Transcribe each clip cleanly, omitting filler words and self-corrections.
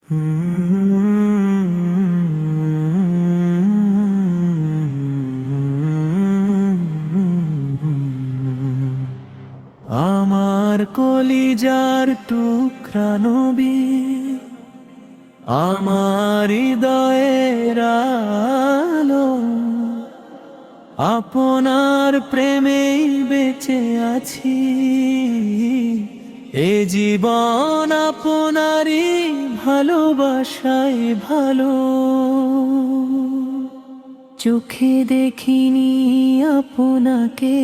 আমার কলিজার টুকরা নবী, আমার হৃদয়ের আলো, আপনার প্রেমেই বেঁচে আছি। এ জীবন আপনারই ভালোবাসায় ভালো। চোখে দেখিনি আপনাকে,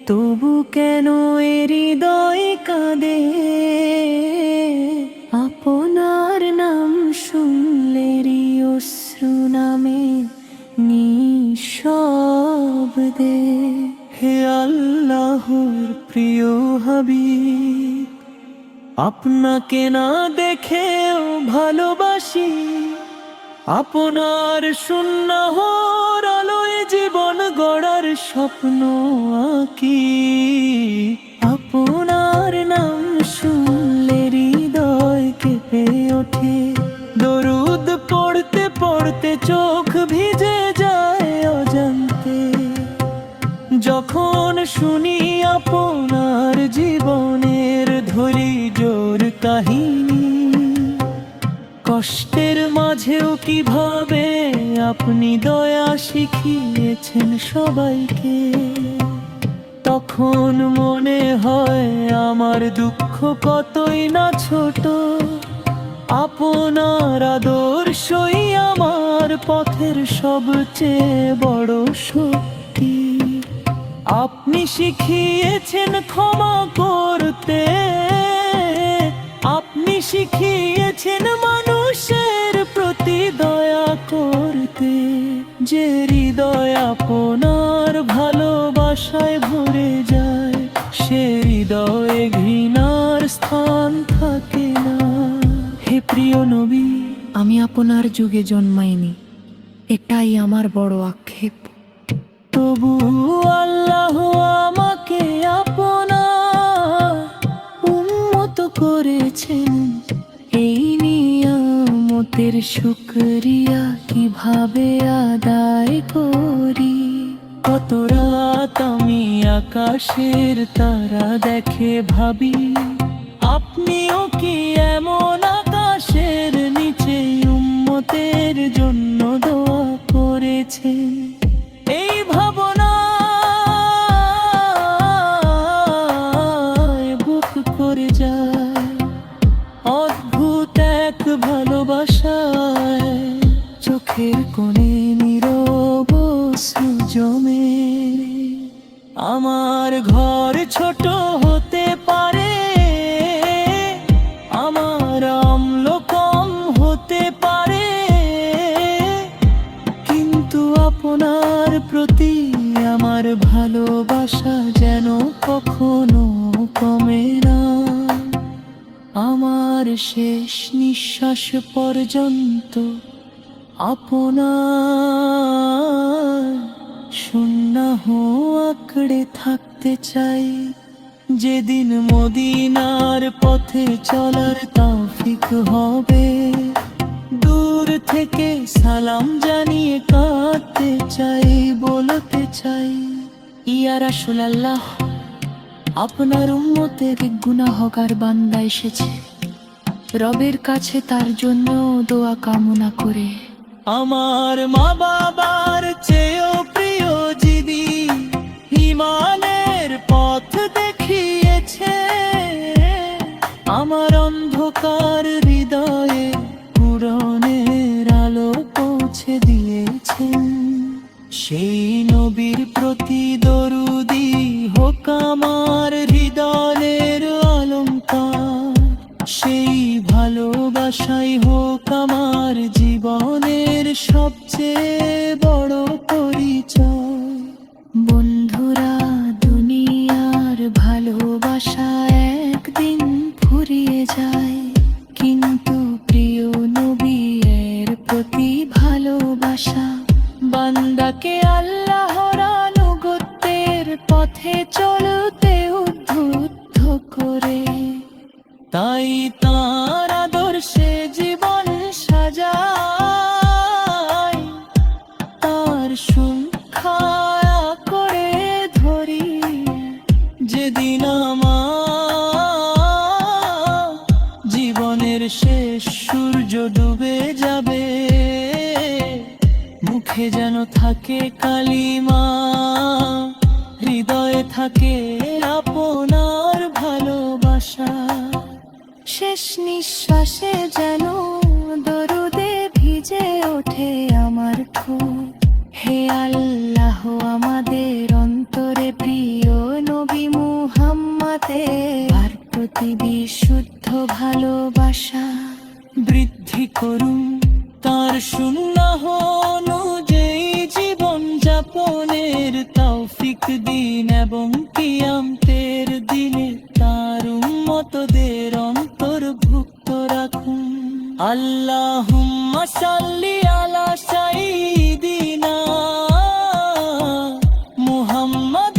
তবু কেন এ হৃদয় কাঁদে? আপনার নাম শুনলেই অশ্রু নামে নিঃশব্দে। হে আল্লাহর প্রিয় হাবিব, আপনাকে না দেখেও ভালোবাসি। আপনার সুন্নাহর আলোয় জীবন গড়ার স্বপ্ন আঁকি। আপনার নাম শুনলে হৃদয় কেঁপে ওঠে, দরুদ পড়তে পড়তে চোখ ভিজে যায় অজান্তে। যখন শুনি আপনার জীবনের ধৈর্যের কাহিনী, কষ্টের মাঝেও কিভাবে আপনি দয়া শিখিয়েছেন সবাইকে, তখন মনে হয় আমার দুঃখ কতই না ছোট। আপনার আদর্শই আমার পথের সবচেয়ে বড় শক্তি। আপনি শিখিয়েছেন ক্ষমা করতে, আপনি শিখিয়েছেন মানুষের প্রতি দয়া করতে। যে হৃদয় আপনার ভালোবাসায় ভরে যায়, সে হৃদয়ে ঘৃণার স্থান থাকে না। হে প্রিয় নবী, আমি আপনার যুগে জন্মাইনি, এটাই আমার বড় আক্ষেপ। তবু আল্লাহ আমাকে আপনার উম্মত করেছেন। এই নিয়ামতের শুকরিয়া কিভাবে আদায় করি? কত রাত আমি আকাশের তারা দেখে ভাবি, আপনিও কি এমন আকাশের নিচে উম্মতের জন্য দোয়া করেছেন? এই ভাবনায় বুক করে যায় অদ্ভুত এক ভালোবাসায়। চোখের কোণে নীরব অশ্রু জমে। আমার ঘর ছোট হতে পারে, আমার আমল কম হতে পারে, কিন্তু আপনার প্রতি আমার ভালোবাসা যেন কখনো কমে না। আমার শেষ নিঃশ্বাস পর্যন্ত আপনার সুন্নাহ আঁকড়ে থাকতে চাই। যেদিন মদিনার পথে চলার তৌফিক হবে, দূর থেকে সালাম জানিয়ে কাঁদতে চাই, বলতে চাই, ইয়া রাসূলুল্লাহ, আপনার উম্মতের গুনাহগার বান্দা এসেছে, রবের কাছে তার জন্য দোয়া কামনা করে। আমার মা বাবার চেয়েও প্রিয় যিনি ঈমানের পথ দেখিয়েছে, আমার অন্ধকার হৃদয়ে পূরণের আলো পৌঁছে দিয়েছেন। সেই নবীর প্রতি দরুদি হোক আমার হৃদয়ের অলংকার। সেই ভালোবাসাই হোক আমার জীবনের সবচেয়ে বড় পরিচয়। বন্ধুরা, দুনিয়ার ভালোবাসা একদিন ফুরিয়ে যায়, কিন্তু প্রিয় নবীর প্রতি ভালোবাসা বান্দাকে আল্লাহর আনুগত্যের পথে চলতে উদ্বুদ্ধ করে। তাই তার জীবনের শেষ সূর্য ডুবে যাবে, মুখে যেন থাকে কালিমা, হৃদয়ে থাকে আপনার ভালোবাসা। শেষ নিঃশ্বাসে যেন দরুদে ভিজে ওঠে আমার ঠোঁট। হে আল্লাহ, আমাদের অন্তরে প্রিয় নবী মুহাম্মাদের আর প্রতি বিশুদ্ধ ভালোবাসা বৃদ্ধি করুন তার সুন্নাহ অনুযায়ী জীবন যাপনের তৌফিক দিন, এবং কিয়ামতের দিনে তার উম্মতদের অন্তর্ভুক্ত রাখুন। আল্লাহুম্মা সাল্লি আলা সাইয়্যিদিনা মুহাম্মাদ